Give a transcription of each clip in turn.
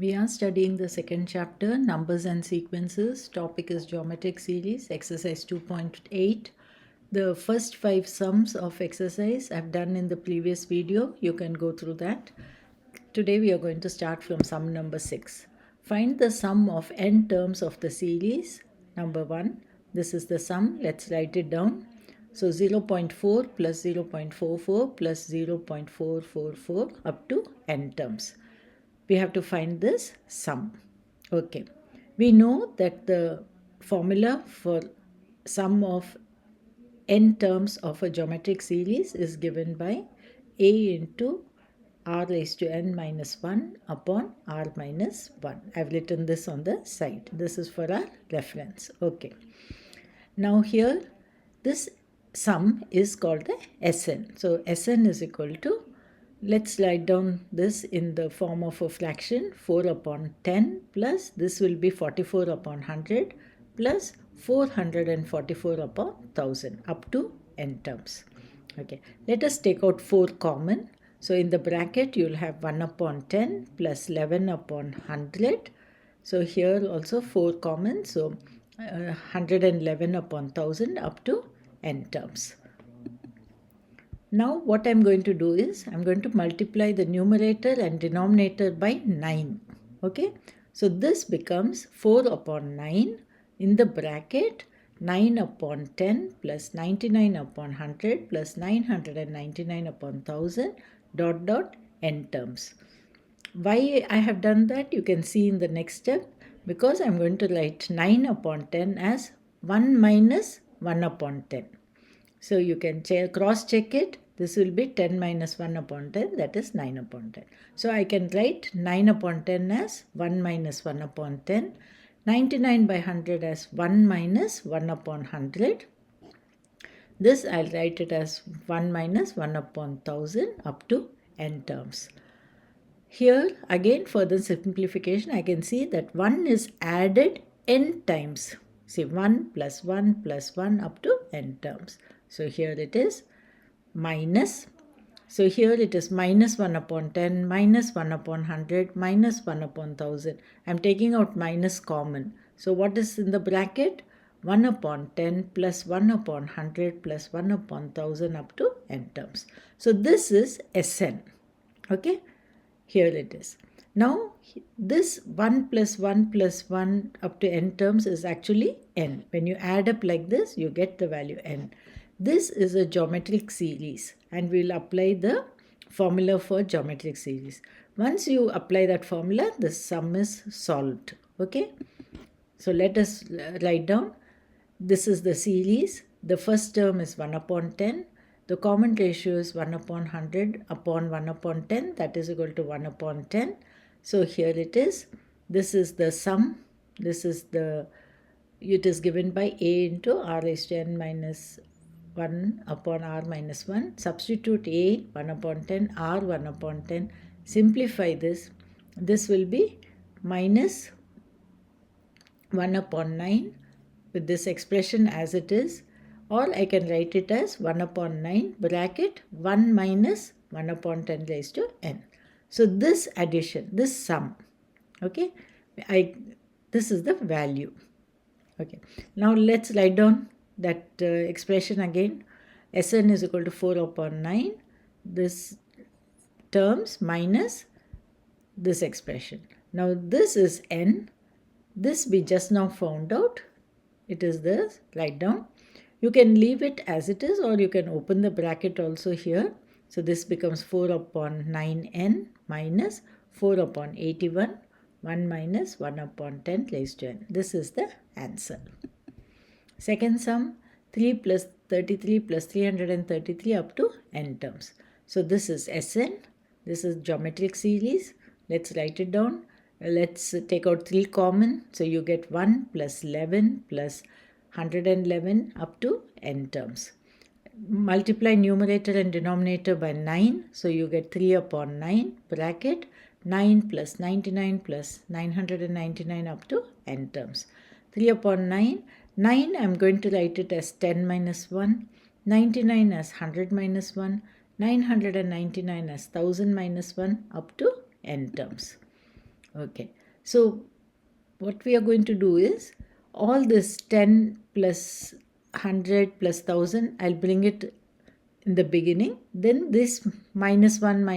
We are studying the second chapter, Numbers and Sequences. Topic is Geometric Series, exercise 2.8. The first 5 sums of exercise I've done in the previous video. You can go through that. Today we are going to start from sum number 6. Find the sum of n terms of the series. Number 1. This is the sum. Let's write it down. So 0.4 plus 0.44 plus 0.444 up to n terms. We have to find this sum. Okay. We know that the formula for sum of n terms of a geometric series is given by a into r raised to n minus 1 upon r minus 1. I've written this on the side. This is for our reference. Okay. Now here, this sum is called the Sn. So Sn is equal to, let's write down this in the form of a fraction, 4 upon 10 plus this will be 44 upon 100 plus 444 upon 1000 up to n terms. Okay, let us take out 4 common. So in the bracket you'll have 1 upon 10 plus 11 upon 100. So here also 4 common. So 111 upon 1000 up to n terms. Now what I'm going to do is I'm going to multiply the numerator and denominator by 9. Okay. So this becomes 4 upon 9 in the bracket 9 upon 10 plus 99 upon 100 plus 999 upon 1000 dot dot n terms. Why I have done that you can see in the next step, because I'm going to write 9 upon 10 as 1 minus 1 upon 10. So you can cross check it. This will be 10 minus 1 upon 10, that is 9 upon 10. So I can write 9 upon 10 as 1 minus 1 upon 10, 99 by 100 as 1 minus 1 upon 100. This I'll write it as 1 minus 1 upon 1000 up to n terms. Here again for the simplification I can see that 1 is added n times. See 1 plus 1 plus 1 up to n terms. So here it is minus. So here it is minus 1 upon 10, minus 1 upon 100, minus 1 upon 1000. I'm taking out minus common. So what is in the bracket? 1 upon 10 plus 1 upon 100 plus 1 upon 1000 up to n terms. So this is Sn. Okay. Here it is. Now this 1 plus 1 plus 1 up to n terms is actually n. When you add up like this, you get the value n. This is a geometric series and we'll apply the formula for geometric series. Once you apply that formula, the sum is solved. Okay. So let us write down. This is the series. The first term is 1 upon 10. The common ratio is 1 upon 100 upon 1 upon 10. That is equal to 1 upon 10. So here it is. This is the sum. This is the, it is given by a into r raised to n minus 1 upon r minus 1. Substitute a 1 upon 10, r 1 upon 10. Simplify this. This will be minus 1 upon 9 with this expression as it is. Or I can write it as 1 upon 9 bracket 1 minus 1 upon 10 raised to n. So this addition, this sum, okay, this is the value. Okay. Now let's write down that expression again. Sn is equal to 4 upon 9. This terms minus this expression. Now this is n. This we just now found out. It is this. Write down. You can leave it as it is or you can open the bracket also here. So this becomes 4 upon 9n minus 4 upon 81, 1 minus 1 upon 10 raised to n. This is the answer. Second sum, 3 plus 33 plus 333 up to n terms. So this is Sn. This is geometric series. Let's write it down. Let's take out 3 common. So you get 1 plus 11 plus 111 up to n terms. Multiply numerator and denominator by 9. So you get 3 upon 9 bracket 9 plus 99 plus 999 up to n terms. 3 upon 9. 9 I'm going to write it as 10 minus 1. 99 as 100 minus 1. 999 as 1000 minus 1 up to n terms. Okay. So what we are going to do is all this 10 plus 100 plus 1000, I'll bring it in the beginning. Then this minus 1,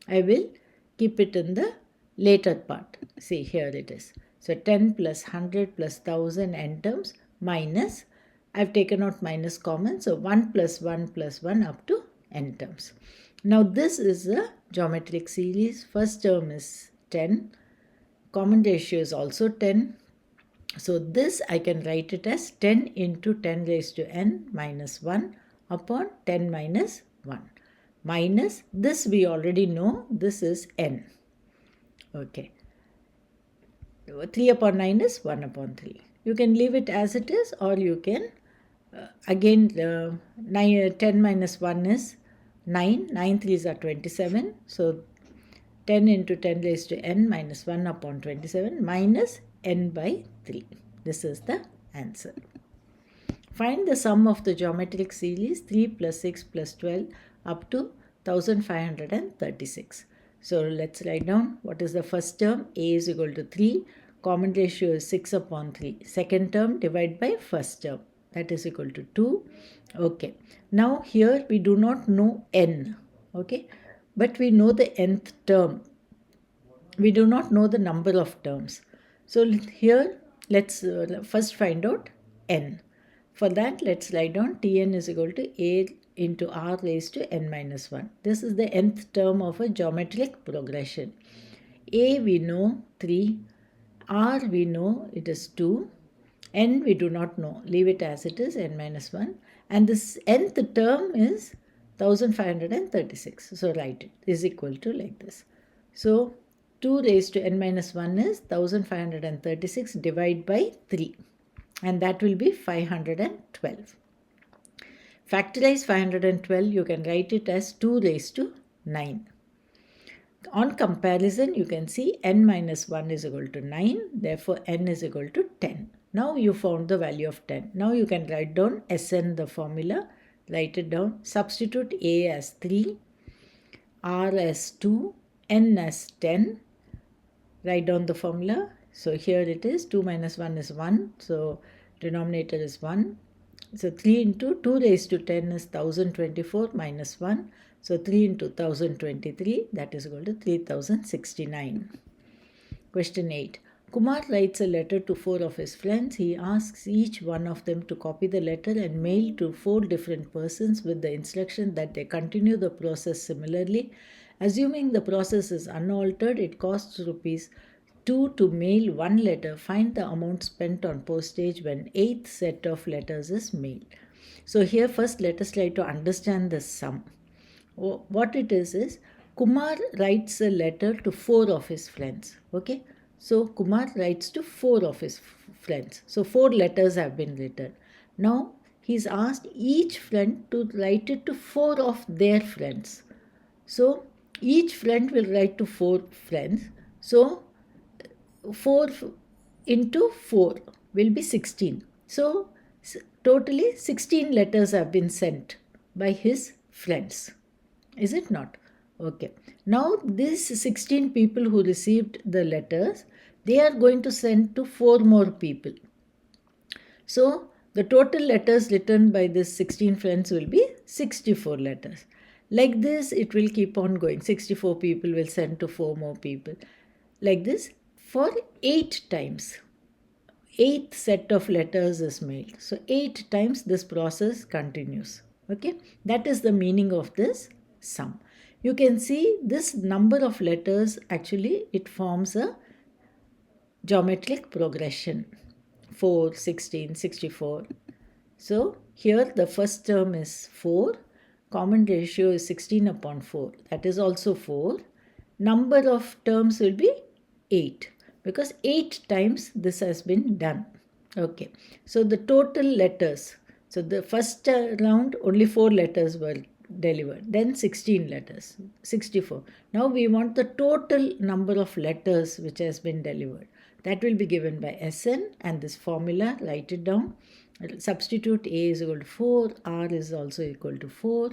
I will keep it in the later part. See, here it is. So 10 plus 100 plus 1000 n terms minus, I've taken out minus common. So 1 plus 1 plus 1 up to n terms. Now this is a geometric series. First term is 10. Common ratio is also 10. So this I can write it as 10 into 10 raised to n minus 1 upon 10 minus 1. Minus this we already know, this is n. Okay. 3 upon 9 is 1 upon 3. You can leave it as it is, or you can again 10 minus 1 is 9. 9 3s are 27. So 10 into 10 raised to n minus 1 upon 27 minus n by 3. This is the answer. Find the sum of the geometric series 3 plus 6 plus 12 up to 1536. So let's write down what is the first term. A is equal to 3. Common ratio is 6 upon 3. Second term divided by first term. That is equal to 2. Okay. Now here we do not know n. Okay. But we know the nth term. We do not know the number of terms. So here let's first find out n. For that, let's write down Tn is equal to A into R raised to n minus 1. This is the nth term of a geometric progression. A we know 3, R we know it is 2, n we do not know, leave it as it is, n minus 1. And this nth term is 1536. So write it is equal to like this. So 2 raised to n minus 1 is 1536 divided by 3. And that will be 512. Factorize 512, you can write it as 2 raised to 9. On comparison, you can see n minus 1 is equal to 9. Therefore, n is equal to 10. Now you found the value of 10. Now you can write down Sn, the formula. Write it down. Substitute A as 3, R as 2, n as 10. Write down the formula. So here it is, 2 minus 1 is 1. So denominator is 1. So 3 into 2 raised to 10 is 1024 minus 1. So 3 into 1023, that is equal to 3069. Question 8. Kumar writes a letter to 4 of his friends. He asks each one of them to copy the letter and mail to 4 different persons with the instruction that they continue the process similarly. Assuming the process is unaltered, it costs rupees 2 to mail 1 letter. Find the amount spent on postage when 8th set of letters is mailed. So here first let us try to understand the sum. What it is Kumar writes a letter to 4 of his friends. Okay. So Kumar writes to 4 of his friends. So 4 letters have been written. Now he's asked each friend to write it to 4 of their friends. So each friend will write to 4 friends. So 4 into 4 will be 16. So totally 16 letters have been sent by his friends. Is it not? Okay. Now these 16 people who received the letters, they are going to send to 4 more people. So the total letters written by these 16 friends will be 64 letters. Like this, it will keep on going. 64 people will send to 4 more people. Like this for 8 times. 8th set of letters is mailed. So 8 times this process continues. Okay. That is the meaning of this sum. You can see this number of letters, actually it forms a geometric progression. 4, 16, 64. So here the first term is 4. Common ratio is 16 upon 4. That is also 4. Number of terms will be 8. Because 8 times this has been done. Okay. So the total letters. So the first round only 4 letters were delivered. Then 16 letters. 64. Now we want the total number of letters which has been delivered. That will be given by Sn, and this formula, write it down. Substitute A is equal to 4, R is also equal to 4,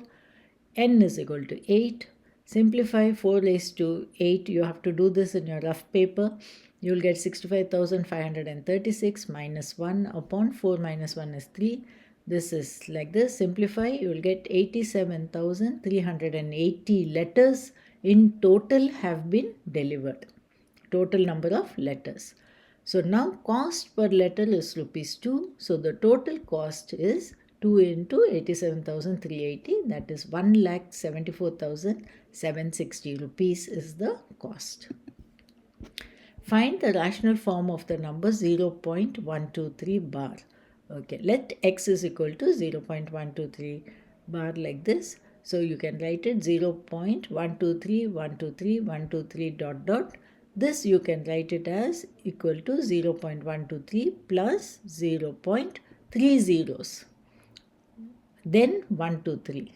N is equal to 8. Simplify 4 raised to 8. You have to do this in your rough paper. You will get 65,536 minus 1 upon 4 minus 1 is 3. This is like this. Simplify, you will get 87,380 letters in total have been delivered. Total number of letters. So now cost per letter is rupees 2. So the total cost is 2 into 87,380, that is 1,74,760 rupees is the cost. Find the rational form of the number 0.123 bar. Okay, let x is equal to 0.123 bar like this. So you can write it 0.123 dot dot. This you can write it as equal to 0.123 plus 0.3 zeros. Then 123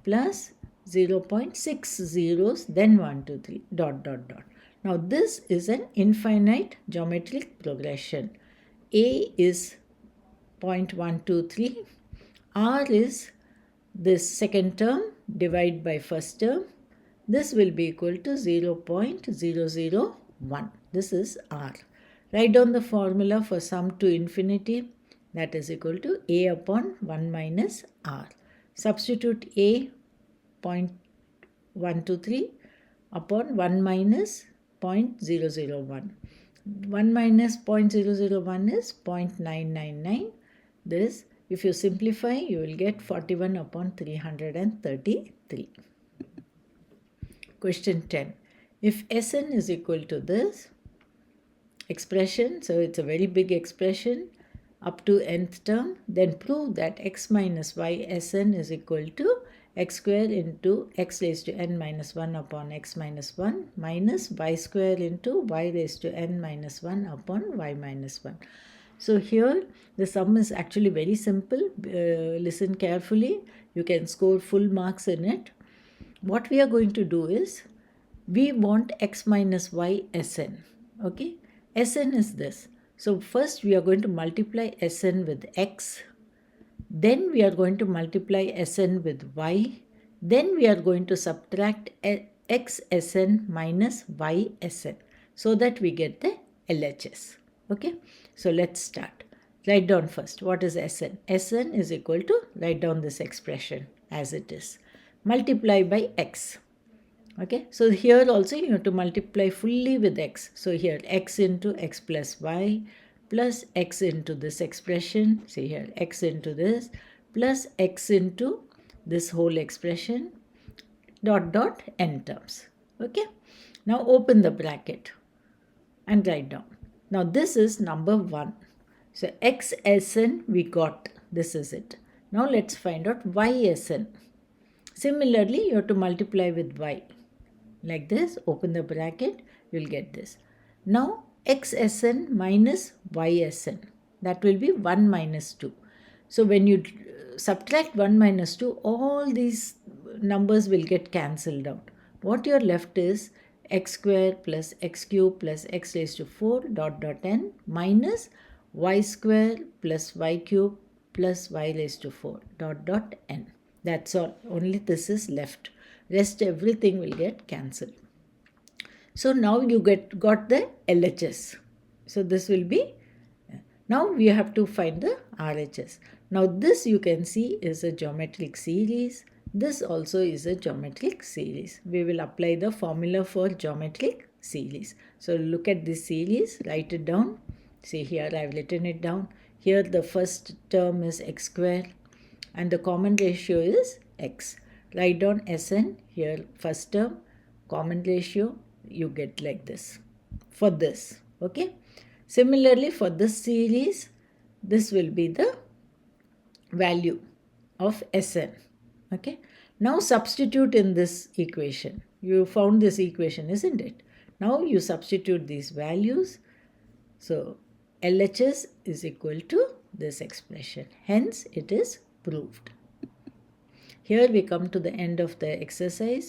plus 0.6 zeros, then 123 dot dot dot. Now this is an infinite geometric progression. A is 0.123, R is this second term divided by first term. This will be equal to 0.001. This is R. Write down the formula for sum to infinity, that is equal to A upon 1 minus R. Substitute A 0.123 upon 1 minus 0.001. 1 minus 0.001 is 0.999. This, if you simplify, you will get 41 upon 333. Question 10. If Sn is equal to this expression, so it's a very big expression, up to nth term, then prove that x minus y Sn is equal to x square into x raised to n minus 1 upon x minus 1 minus y square into y raised to n minus 1 upon y minus 1. So here the sum is actually very simple. Listen carefully. You can score full marks in it. What we are going to do is, we want x minus y Sn. Okay, Sn is this. So first we are going to multiply Sn with x, then we are going to multiply Sn with y, then we are going to subtract x Sn minus y Sn, so that we get the LHS. Okay, so let's start. Write down first what is Sn. Sn is equal to, write down this expression as it is, multiply by x. Okay, so here also you have to multiply fully with x. So here x into x plus y plus x into this expression, see here x into this plus x into this whole expression dot dot n terms. Okay, now open the bracket and write down. Now this is number 1. So x Sn we got, this is it. Now let's find out y Sn. Similarly, you have to multiply with y. Like this, open the bracket, you will get this. Now x Sn minus y Sn, that will be 1 minus 2. So when you subtract 1 minus 2, all these numbers will get cancelled out. What you are left is x square plus x cube plus x raised to 4 dot dot n minus y square plus y cube plus y raised to 4 dot dot n. That's all. Only this is left. Rest everything will get cancelled. So now you got the LHS. So this will be, now we have to find the RHS. Now this you can see is a geometric series. This also is a geometric series. We will apply the formula for geometric series. So look at this series, write it down. See here I have written it down. Here the first term is x square and the common ratio is x. Write down Sn here, first term, common ratio, you get like this for this. Okay, similarly for this series, this will be the value of Sn. Okay, now substitute in this equation. You found this equation, isn't it? Now you substitute these values. So LHS is equal to this expression. Hence it is proved. Here we come to the end of the exercise.